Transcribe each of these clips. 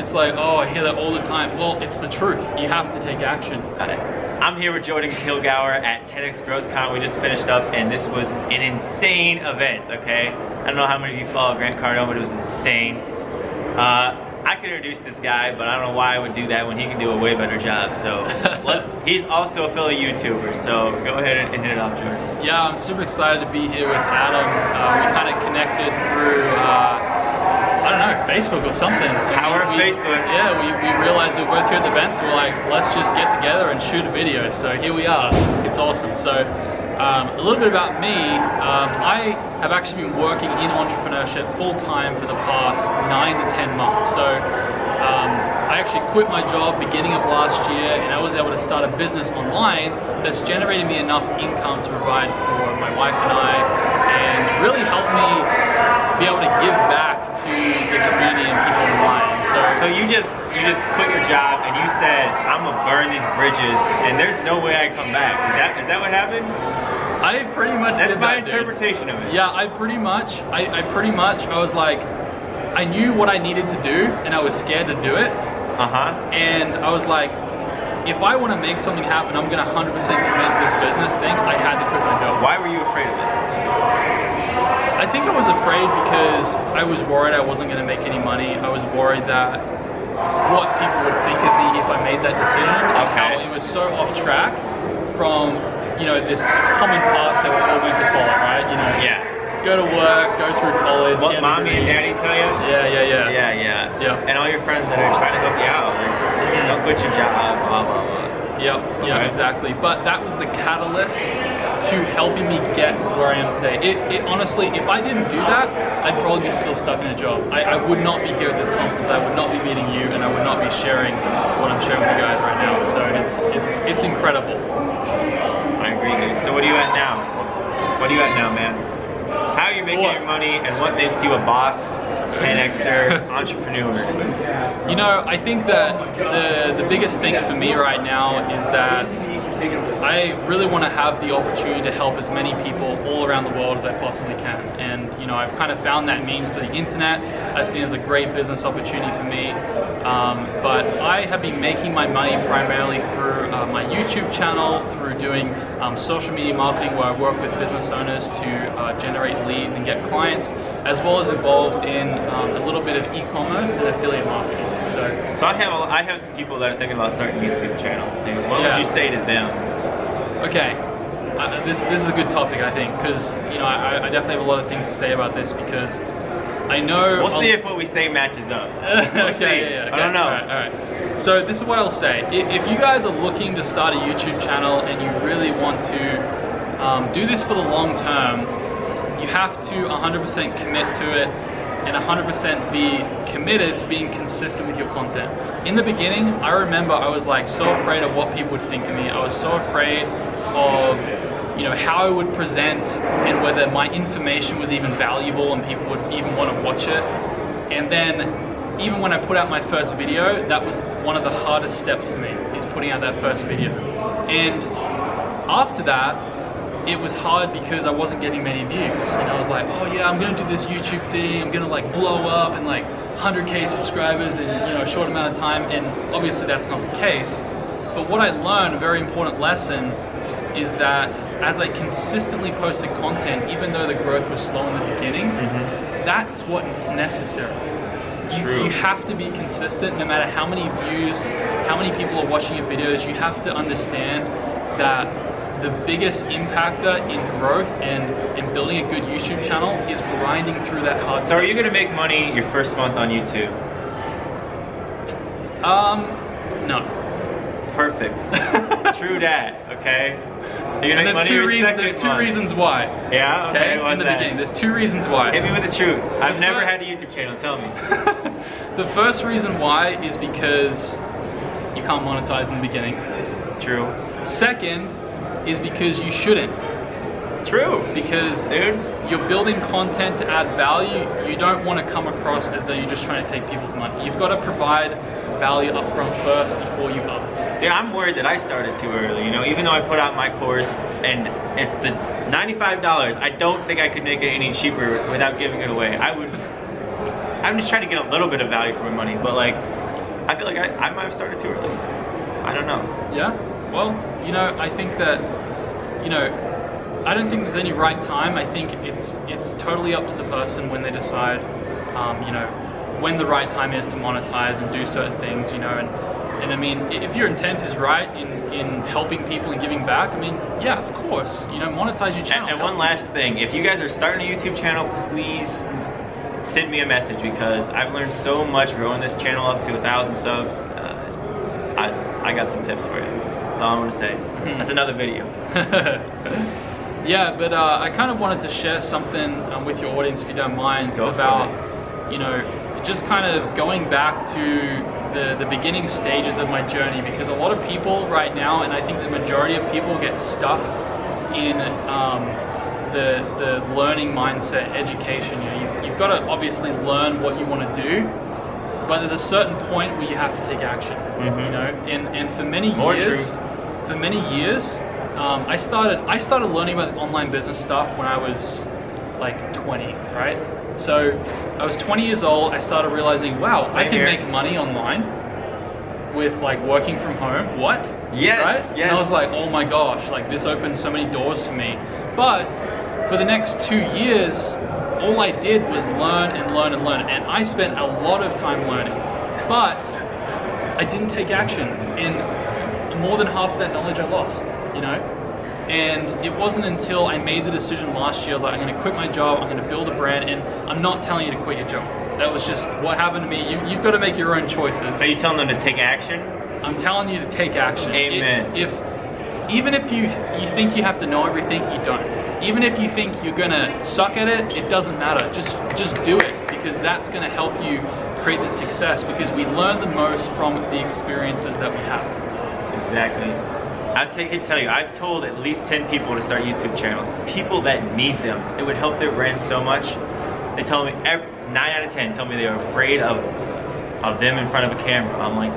it's like, oh, I hear that all the time. Well, it's the truth. You have to take action. I'm here with Jordan Kilgour at TEDx GrowthCon. We just finished up and this was an insane event, okay? I don't know how many of you follow Grant Cardone, but it was insane. I could introduce this guy, but I don't know why I would do that when he can do a way better job. So he's also a fellow YouTuber, so go ahead and hit it off, Jordan. Yeah, I'm super excited to be here with Adam. We kind of connected through, I don't know, Facebook or something. Power of Facebook. Yeah, we realized that we're both here at the event, so we're like, let's just get together and shoot a video. So here we are. It's awesome. So a little bit about me. I have actually been working in entrepreneurship full-time for the past 9 to 10 months. So I actually quit my job beginning of last year, and I was able to start a business online that's generated me enough income to provide for my wife and I, and really help me be able to give back to the community and people online. So you just quit your job and you said, I'm gonna burn these bridges and there's no way I come back. Is that what happened? I pretty much did that. That's my interpretation of it. Yeah, I pretty much, I was like, I knew what I needed to do and I was scared to do it. And I was like, if I want to make something happen, I'm gonna 100% commit to this business thing. I had to quit my job. Why were you afraid of it? I think I was afraid because I was worried I wasn't gonna make any money. I was worried that what people would think of me if I made that decision. And how it was so off track from, you know, this common path that we all need to follow, right? You know, go to work, go through college. What mommy and daddy tell you? Yeah. And all your friends that are trying to help you out, like, don't quit your job, blah, blah, blah. Yeah, exactly. But that was the catalyst to helping me get where I am today. It honestly, if I didn't do that, I'd probably be still stuck in a job. I would not be here at this conference. I would not be meeting you, and I would not be sharing what I'm sharing with you guys right now. So it's incredible. I agree, dude. So what are you at now? What are you at now, man? How are you making your money, and what makes you a boss, 10xer, entrepreneur? You know, I think that the biggest thing for me right now is that I really want to have the opportunity to help as many people all around the world as I possibly can. And you know, I've kind of found that means to the internet. I see it as a great business opportunity for me. But I have been making my money primarily through my YouTube channel, through doing social media marketing, where I work with business owners to generate leads and get clients, as well as involved in a little bit of e-commerce and affiliate marketing. So I have some people that are thinking about starting YouTube channels, dude. What would you say to them? Okay, this is a good topic, I think, because you know I definitely have a lot of things to say about this, because I know we'll see if what we say matches up. Okay. I don't know. All right. So this is what I'll say. If you guys are looking to start a YouTube channel and you really want to do this for the long term, you have to 100% commit to it and 100% be committed to being consistent with your content. In the beginning, I remember I was like so afraid of what people would think of me. I was so afraid of, you know, how I would present and whether my information was even valuable and people would even want to watch it. And then even when I put out my first video, that was one of the hardest steps for me, is putting out that first video. And after that, it was hard because I wasn't getting many views. You know, I was like, oh yeah, I'm gonna do this YouTube thing, I'm gonna like blow up and like 100K subscribers in, you know, a short amount of time, and obviously that's not the case. But what I learned, a very important lesson, is that as I consistently posted content, even though the growth was slow in the beginning, that's what is necessary. You have to be consistent no matter how many views, how many people are watching your videos. You have to understand that the biggest impactor in growth and in building a good YouTube channel is grinding through that hard stuff. So are you going to make money your first month on YouTube? No. Perfect. True that, okay? You're gonna make money your second month. There's two reasons why. Yeah? Okay, in the beginning, there's two reasons why. Hit me with the truth. I've never had a YouTube channel, tell me. The first reason why is because you can't monetize in the beginning. True. Second is because you shouldn't. True. Because you're building content to add value. You don't want to come across as though you're just trying to take people's money. You've got to provide value up front first before you ask. Yeah, I'm worried that I started too early. You know, even though I put out my course and it's the $95, I don't think I could make it any cheaper without giving it away. I'm just trying to get a little bit of value for my money, but like, I feel like I might have started too early. I don't know. Yeah? Well, you know, I think that, you know, I don't think there's any right time. I think it's totally up to the person when they decide, you know, when the right time is to monetize and do certain things, you know, and I mean, if your intent is right in helping people and giving back, I mean, yeah, of course, you know, monetize your channel. And one last thing, if you guys are starting a YouTube channel, please send me a message, because I've learned so much growing this channel up to 1,000 subs. I got some tips for you. That's all I'm gonna say. That's another video. Yeah, but I kind of wanted to share something with your audience, if you don't mind, about, you know, just kind of going back to the beginning stages of my journey, because a lot of people right now, and I think the majority of people, get stuck in the learning mindset, education. You know, you've got to obviously learn what you want to do, but there's a certain point where you have to take action. You know, and for many years, I started learning about online business stuff when I was like 20, right? So I was 20 years old. I started realizing, wow, I can make money online with like working from home. What? Yes, right? yes. And I was like, oh my gosh, like this opened so many doors for me. But for the next 2 years, all I did was learn and learn and learn. And I spent a lot of time learning, but I didn't take action. And more than half of that knowledge I lost, you know? And it wasn't until I made the decision last year, I was like, I'm gonna quit my job, I'm gonna build a brand, and I'm not telling you to quit your job. That was just what happened to me. You've got to make your own choices. Are you telling them to take action? I'm telling you to take action. Amen. Even if you think you have to know everything, you don't. Even if you think you're gonna suck at it, it doesn't matter. Just do it, because that's gonna help you create the success, because we learn the most from the experiences that we have. Exactly. I can tell you, I've told at least 10 people to start YouTube channels. People that need them. It would help their brand so much. They tell me, 9 out of 10 tell me they are afraid of them in front of a camera. I'm like,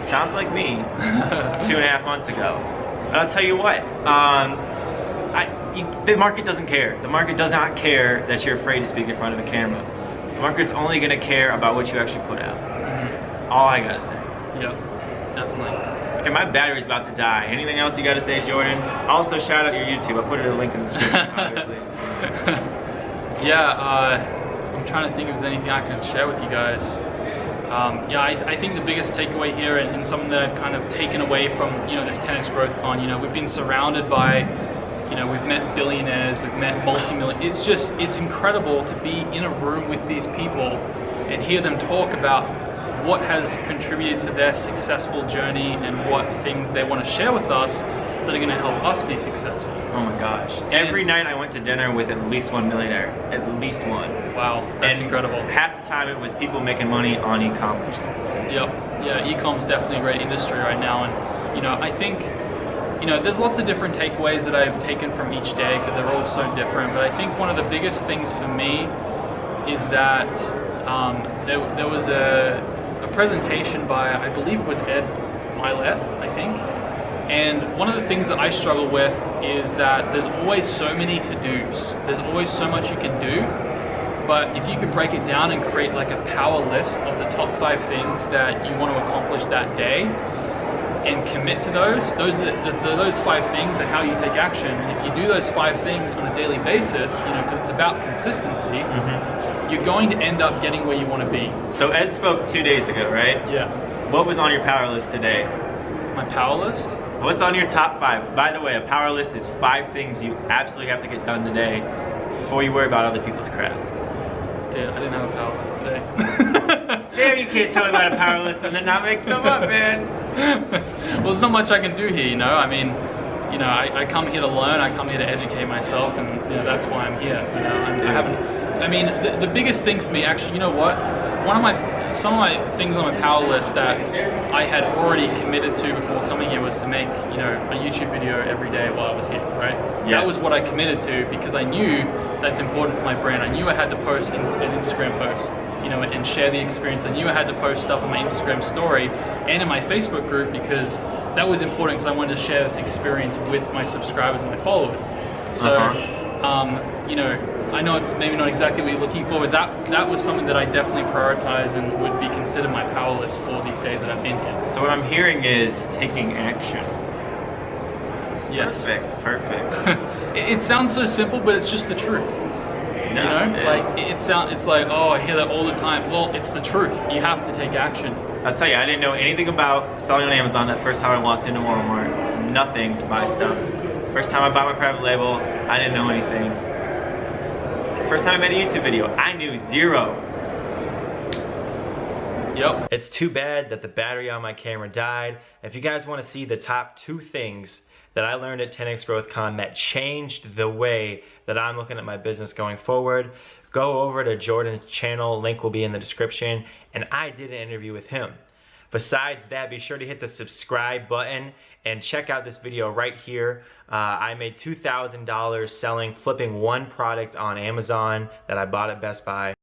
sounds like me 2.5 months ago. But I'll tell you what, the market doesn't care. The market does not care that you're afraid to speak in front of a camera. The market's only gonna care about what you actually put out. That's all I gotta say. Yep, definitely. Okay, my battery's about to die. Anything else you gotta say, Jordan? Also, shout out your YouTube. I put a link in the description, obviously. Yeah, I'm trying to think if there's anything I can share with you guys. Yeah, I think the biggest takeaway here, and something that I've kind of taken away from, you know, this 10x GrowthCon, you know, we've been surrounded by, you know, we've met billionaires, we've met multi-million. It's incredible to be in a room with these people and hear them talk about what has contributed to their successful journey and what things they want to share with us that are going to help us be successful. Oh my gosh. Every night I went to dinner with at least one millionaire. At least one. Wow, that's incredible. Half the time it was people making money on e-commerce. Yep. Yeah, e-com is definitely a great industry right now. And, you know, I think, you know, there's lots of different takeaways that I've taken from each day, because they're all so different. But I think one of the biggest things for me is that there was a presentation by, I believe it was Ed Milet, I think. And one of the things that I struggle with is that there's always so many to-dos. There's always so much you can do. But if you could break it down and create like a power list of the top 5 things that you want to accomplish that day, and commit to those 5 things are how you take action. And if you do those 5 things on a daily basis, you know, because it's about consistency, you're going to end up getting where you want to be. So Ed spoke 2 days ago, right? Yeah. What was on your power list today? My power list? What's on your top 5? By the way, a power list is 5 things you absolutely have to get done today before you worry about other people's crap. Dude, I didn't have a power list today. There, you can't tell me about a power list and then not make some up, man. Well, there's not much I can do here, you know. I mean, you know, I come here to learn. I come here to educate myself, and you know, that's why I'm here. You know, I mean, the biggest thing for me, actually, you know what? Some of my things on my power list that I had already committed to before coming here was to make, you know, a YouTube video every day while I was here, right? Yes. That was what I committed to, because I knew that's important for my brand. I knew I had to post an Instagram post, you know, and share the experience. I knew I had to post stuff on my Instagram story and in my Facebook group, because that was important, because I wanted to share this experience with my subscribers and my followers. So, you know, I know it's maybe not exactly what you're looking for, but that was something that I definitely prioritize and would be considered my power list for these days that I've been here. So what I'm hearing is taking action. Yes. Perfect. It sounds so simple, but it's just the truth. No, you know, like it's like, oh, I hear that all the time. Well, it's the truth. You have to take action. I'll tell you, I didn't know anything about selling on Amazon that first time I walked into Walmart. Nothing to buy stuff. First time I bought my private label, I didn't know anything. First time I made a YouTube video, I knew zero. Yep. It's too bad that the battery on my camera died. If you guys want to see the top 2 things that I learned at 10X GrowthCon that changed the way that I'm looking at my business going forward, go over to Jordan's channel, link will be in the description, and I did an interview with him. Besides that, be sure to hit the subscribe button and check out this video right here. I made $2,000 flipping one product on Amazon that I bought at Best Buy.